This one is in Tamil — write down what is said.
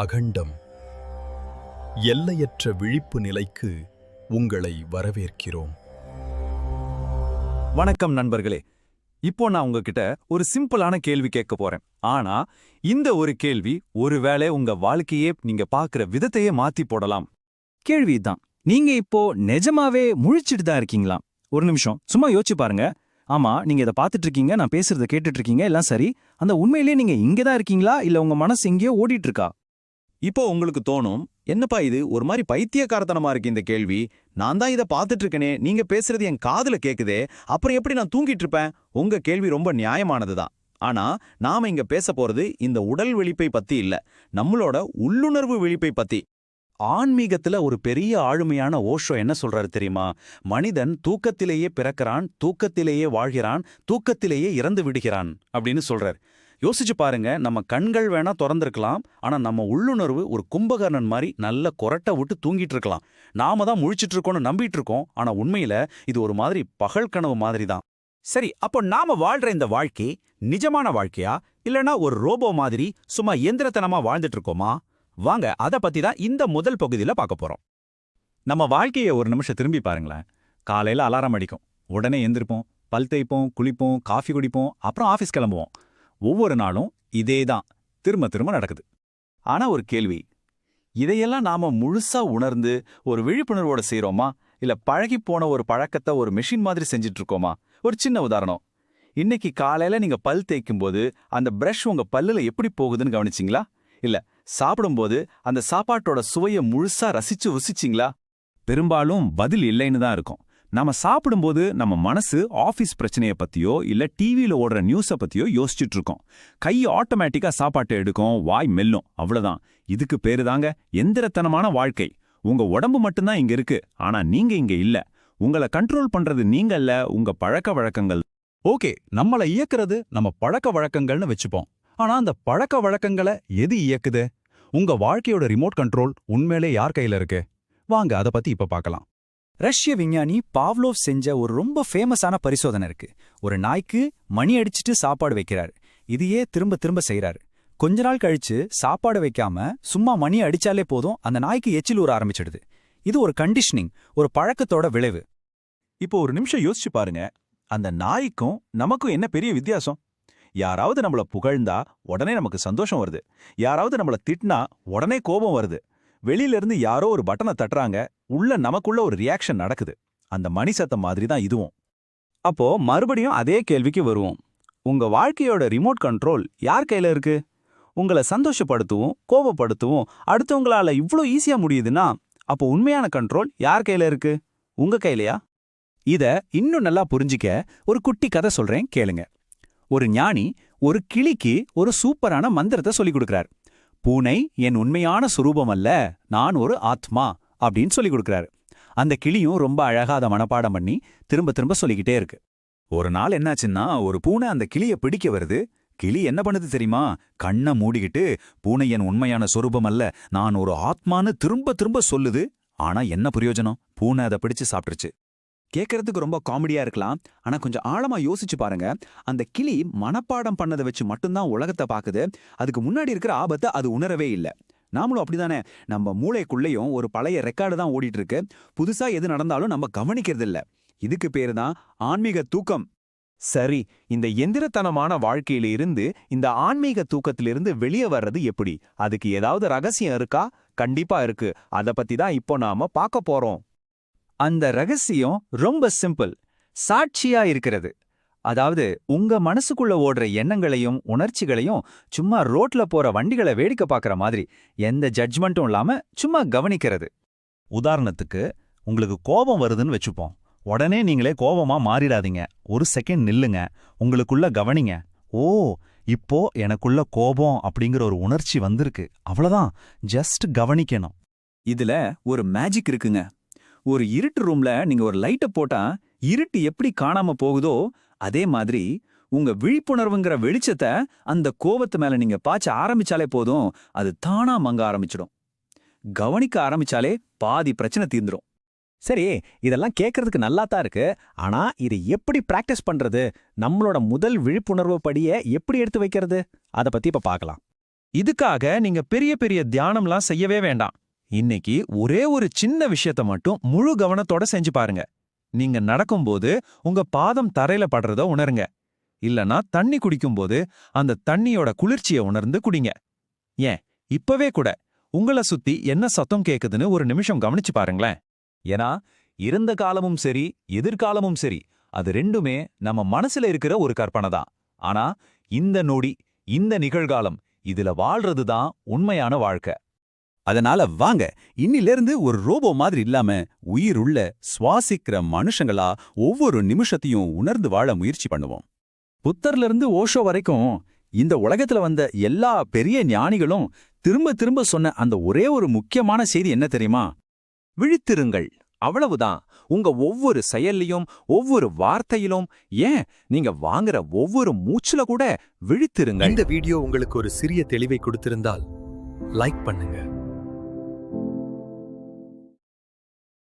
அகண்டம் எல்லையற்ற விழிப்பு நிலைக்கு உங்களை வரவேற்கிறோம். வணக்கம் நண்பர்களே. இப்போ நான் உங்ககிட்ட ஒரு சிம்பிளான கேள்வி கேட்க போறேன். ஆனா இந்த ஒரு கேள்வி ஒருவேளை உங்க வாழ்க்கையே நீங்க பாக்குற விதத்தையே மாத்தி போடலாம். கேள்விதான், நீங்க இப்போ நிஜமாவே முழிச்சிட்டு தான் இருக்கீங்களா? ஒரு நிமிஷம் சும்மா யோசிச்சு பாருங்க. ஆமா, நீங்க இதை பார்த்துட்டு இருக்கீங்க, நான் பேசுறத கேட்டுட்டு இருக்கீங்க, எல்லாம் சரி. அந்த உண்மையிலேயே நீங்க இங்கதான் இருக்கீங்களா, இல்ல உங்க மனசு எங்கேயோ ஓடிட்டு இருக்கா? இப்போ உங்களுக்கு தோணும், என்னப்பா இது ஒரு மாதிரி பைத்தியக்காரத்தனமா இருக்கு இந்த கேள்வி. நான் தான் இதை பார்த்துட்டு இருக்கனே, நீங்க பேசுறது என் காதுல கேக்குதே, அப்புறம் எப்படி நான் தூங்கிட்டு இருப்பேன்? உங்க கேள்வி ரொம்ப நியாயமானதுதான். ஆனா நாம இங்க பேச போறது இந்த உடல் விழிப்பை பத்தி இல்ல, நம்மளோட உள்ளுணர்வு விழிப்பை பத்தி. ஆன்மீகத்துல ஒரு பெரிய ஆளுமையான ஓஷோ என்ன சொல்றாரு தெரியுமா? மனிதன் தூக்கத்திலேயே பிறக்கிறான், தூக்கத்திலேயே வாழ்கிறான், தூக்கத்திலேயே இறந்து விடுகிறான் அப்படின்னு சொல்றாரு. யோசிச்சு பாருங்க, நம்ம கண்கள் வேணா திறந்திருக்கலாம், ஆனா நம்ம உள்ளுணர்வு ஒரு கும்பகர்ணன் மாதிரி நல்ல கொரட்டை விட்டு தூங்கிட்டு இருக்கலாம். நாம தான் முழிச்சிட்டு இருக்கோம்னு நம்பிட்டு இருக்கோம், ஆனா உண்மையில இது ஒரு மாதிரி பகல் கனவு மாதிரி தான். சரி, அப்போ நாம வாழ்ற இந்த வாழ்க்கை நிஜமான வாழ்க்கையா, இல்லனா ஒரு ரோபோ மாதிரி சும்மா இயந்திரத்தனமா வாழ்ந்துட்டு இருக்கோமா? வாங்க, அத பத்தி தான் இந்த முதல் பகுதியில பார்க்க போறோம். நம்ம வாழ்க்கையை ஒரு நிமிஷம் திரும்பி பாருங்களேன். காலையில அலாரம் அடிக்கும், உடனே எந்திருப்போம், பல் தேய்ப்போம், குளிப்போம், காஃபி குடிப்போம், அப்புறம் ஆஃபீஸ் கிளம்புவோம். ஒவ்வொரு நாளும் இதே தான் திரும்ப திரும்ப நடக்குது. ஆனா ஒரு கேள்வி, இதையெல்லாம் நாம முழுசா உணர்ந்து ஒரு விழிப்புணர்வோட செய்றோமா, இல்ல பழகி போன ஒரு பழக்கத்தை ஒரு மெஷின் மாதிரி செஞ்சிட்டு இருக்கோமா? ஒரு சின்ன உதாரணம். இன்னைக்கு காலையில நீங்க பல் தேய்க்கும் போது அந்த பிரஷ் உங்க பல்லுல எப்படி போகுதுன்னு கவனிச்சிங்களா? இல்ல சாப்பிடும்போது அந்த சாப்பாட்டோட சுவையை முழுசா ரசிச்சு ருசிச்சிங்களா? பெரும்பாலும் பதில் இல்லைன்னு தான் இருக்கும். நாம சாப்பிடும்போது நம்ம மனசு ஆபீஸ் பிரச்சனைய பத்தியோ இல்ல டிவியில ஓடுற நியூஸ பத்தியோ யோசிச்சுட்டு இருக்கோம். கை ஆட்டோமேட்டிக்கா சாப்பாட்டை எடுக்கும், வாய் மெல்லும், அவ்வளவுதான். இதுக்கு பேரு தாங்க எந்திரத்தனமான வாழ்க்கை. உங்க உடம்பு மட்டும்தான் இங்க இருக்கு, ஆனா நீங்க இங்க இல்ல. உங்களை கண்ட்ரோல் பண்றது நீங்க இல்ல, உங்க பழக்க வழக்கங்கள். ஓகே, நம்மளை இயக்குறது நம்ம பழக்க வழக்கங்கள்னு வச்சுப்போம். ஆனா அந்த பழக்க வழக்கங்களை எது இயக்குது? உங்க வாழ்க்கையோட ரிமோட் கண்ட்ரோல் உண்மையிலே யார் கையில இருக்கு? வாங்க அத பத்தி இப்ப பார்க்கலாம். ரஷ்ய விஞ்ஞானி பாவ்லோவ் செஞ்ச ஒரு ரொம்ப ஃபேமஸான பரிசோதனை இருக்கு. ஒரு நாய்க்கு மணி அடிச்சிட்டு சாப்பாடு வைக்கிறாரு. இதையே திரும்ப திரும்ப செய்யறாரு. கொஞ்ச நாள் கழிச்சு சாப்பாடு வைக்காம சும்மா மணி அடிச்சாலே போதும், அந்த நாய்க்கு எச்சில் ஊற ஆரம்பிச்சிடுது. இது ஒரு கண்டிஷனிங், ஒரு பழக்கத்தோட விளைவு. இப்போ ஒரு நிமிஷம் யோசிச்சு பாருங்க, அந்த நாய்க்கும் நமக்கும் என்ன பெரிய வித்தியாசம்? யாராவது நம்மள புகழ்ந்தா உடனே நமக்கு சந்தோஷம் வருது, யாராவது நம்மள திட்டினா உடனே கோபம் வருது. வெளியில இருந்து யாரோ ஒரு பட்டனை தட்டுறாங்க, உள்ள நமக்குள்ள ஒரு ரியாக்ஷன் நடக்குது. அந்த மணி சத்தம் மாதிரி தான் இதுவும். அப்போ மறுபடியும் அதே கேள்விக்கு வருவோம். உங்க வாழ்க்கையோட ரிமோட் கண்ட்ரோல் யார் கையில இருக்கு? உங்களை சந்தோஷப்படுத்தவும் கோபப்படுத்தவும் அடுத்தவங்களால இவ்ளோ ஈஸியா முடியுதுன்னா, அப்போ உண்மையான கண்ட்ரோல் யார் கையில இருக்கு? உங்க கையிலையா? இத இன்னும் நல்லா புரிஞ்சிக்க ஒரு குட்டி கதை சொல்றேன், கேளுங்க. ஒரு ஞானி ஒரு கிளிக்கு ஒரு சூப்பரான மந்திரத்தை சொல்லிக் கொடுக்கிறார். பூனை என் உண்மையான சுரூபம் அல்ல, நான் ஒரு ஆத்மா அப்படின்னு சொல்லிக் கொடுக்கிறாரு. அந்த கிளியும் ரொம்ப அழகா அதை மனப்பாடம் பண்ணி திரும்ப திரும்ப சொல்லிக்கிட்டே இருக்கு. ஒரு நாள் என்னாச்சுன்னா, ஒரு பூனை அந்த கிளியை பிடிக்க வருது. கிளி என்ன பண்ணுது தெரியுமா? கண்ணை மூடிக்கிட்டு பூனை என் உண்மையான சொரூபம் அல்ல, நான் ஒரு ஆத்மான்னு திரும்ப திரும்ப சொல்லுது. ஆனா என்ன பிரயோஜனம்? பூனை அதை பிடிச்சு சாப்பிட்டுருச்சு. கேட்கறதுக்கு ரொம்ப காமெடியா இருக்கலாம், ஆனா கொஞ்சம் ஆழமா யோசிச்சு பாருங்க. அந்த கிளி மனப்பாடம் பண்ணதை வச்சு மட்டும்தான் உலகத்தை பாக்குது. அதுக்கு முன்னாடி இருக்கிற ஆபத்தை அது உணரவே இல்லை. நாமளும் அப்படிதானே, நம்ம மூளைக்குள்ளேயும் ஒரு பழைய ரெக்கார்டு தான் ஓடிட்டு இருக்கு. புதுசா எது நடந்தாலும் நம்ம கவனிக்கிறது இல்ல. இதுக்கு பேரு தான் ஆன்மீக தூக்கம். சரி, இந்த எந்திரத்தனமான வாழ்க்கையில இருந்து இந்த ஆன்மீக தூக்கத்திலிருந்து வெளியே வர்றது எப்படி? அதுக்கு ஏதாவது ரகசியம் இருக்கா? கண்டிப்பா இருக்கு. அத பத்தி தான் இப்போ நாம பார்க்க போறோம். அந்த ரகசியம் ரொம்ப சிம்பிள், சாட்சியா இருக்கிறது. அதாவது உங்க மனசுக்குள்ள ஓடுற எண்ணங்களையும் உணர்ச்சிகளையும் சும்மா ரோட்ல போற வண்டிகளை வேடிக்கை பார்க்கற மாதிரி எந்த ஜட்ஜ்மெண்ட்டும் இல்லாம சும்மா கவனிக்கிறது. உதாரணத்துக்கு, உங்களுக்கு கோபம் வருதுன்னு வச்சுப்போம். உடனே நீங்களே கோபமா மாறிடாதீங்க. ஒரு செகண்ட் நில்லுங்க, உங்களுக்குள்ள கவனிங்க. ஓ, இப்போ எனக்குள்ள கோபம் அப்படிங்கிற ஒரு உணர்ச்சி வந்திருக்கு, அவ்வளவுதான். ஜஸ்ட் கவனிக்கணும். இதுல ஒரு மேஜிக் இருக்குங்க. ஒரு இருட்டு ரூம்ல நீங்க ஒரு லைட்டை போட்டா இருட்டு எப்படி காணாம போகுதோ, அதே மாதிரி உங்க விழிப்புணர்வுங்கிற வெளிச்சத்தை அந்த கோபத்து மேல நீங்க பாய்ச்ச ஆரம்பிச்சாலே போதும், அது தானா மங்க ஆரம்பிச்சிடும். கவனிக்க ஆரம்பிச்சாலே பாதி பிரச்சனை தீர்ந்துரும். சரி, இதெல்லாம் கேட்கறதுக்கு நல்லா தான் இருக்கு. ஆனா இதை எப்படி பிராக்டிஸ் பண்றது? நம்மளோட முதல் விழிப்புணர்வு படியை எப்படி எடுத்து வைக்கிறது? அதை பத்தி இப்ப பார்க்கலாம். இதுக்காக நீங்க பெரிய பெரிய தியானம்லாம் செய்யவே வேண்டாம். இன்னைக்கு ஒரே ஒரு சின்ன விஷயத்த மட்டும் முழு கவனத்தோட செஞ்சு பாருங்க. நீங்க நடக்கும்போது உங்க பாதம் தரையில படுறத உணருங்க. இல்லனா தண்ணி குடிக்கும்போது அந்த தண்ணியோட குளிர்ச்சியை உணர்ந்து குடிங்க. ஏன் இப்பவே கூட உங்கள சுத்தி என்ன சத்தம் கேக்குதுன்னு ஒரு நிமிஷம் கவனிச்சு பாருங்களேன். ஏன்னா இருந்த காலமும் சரி எதிர்காலமும் சரி அது ரெண்டுமே நம்ம மனசுல இருக்கிற ஒரு கற்பனை தான். ஆனா இந்த நொடி இந்த நிகழ்காலம் இதுல வாழ்றது தான் உண்மையான வாழ்க்கை. அதனால வாங்க இன்னிலிருந்து ஒரு ரோபோ மாதிரி இல்லாம உயிருள்ள சுவாசிக்கிற மனுஷங்களா ஒவ்வொரு நிமிஷத்தையும் உணர்ந்து வாழ முயற்சி பண்ணுவோம். புத்தர்ல இருந்து ஓஷோ வரைக்கும் இந்த உலகத்துல வந்த எல்லா பெரிய ஞானிகளும் திரும்ப திரும்ப சொன்ன அந்த ஒரே ஒரு முக்கியமான செய்தி என்ன தெரியுமா? விழித்திருங்கள், அவ்வளவுதான். உங்க ஒவ்வொரு செயல்லையும் ஒவ்வொரு வார்த்தையிலும், ஏன் நீங்க வாங்குற ஒவ்வொரு மூச்சுல கூட விழித்திருங்கள். இந்த வீடியோ உங்களுக்கு ஒரு சிறிய தெளிவை கொடுத்திருந்தால் லைக் பண்ணுங்க.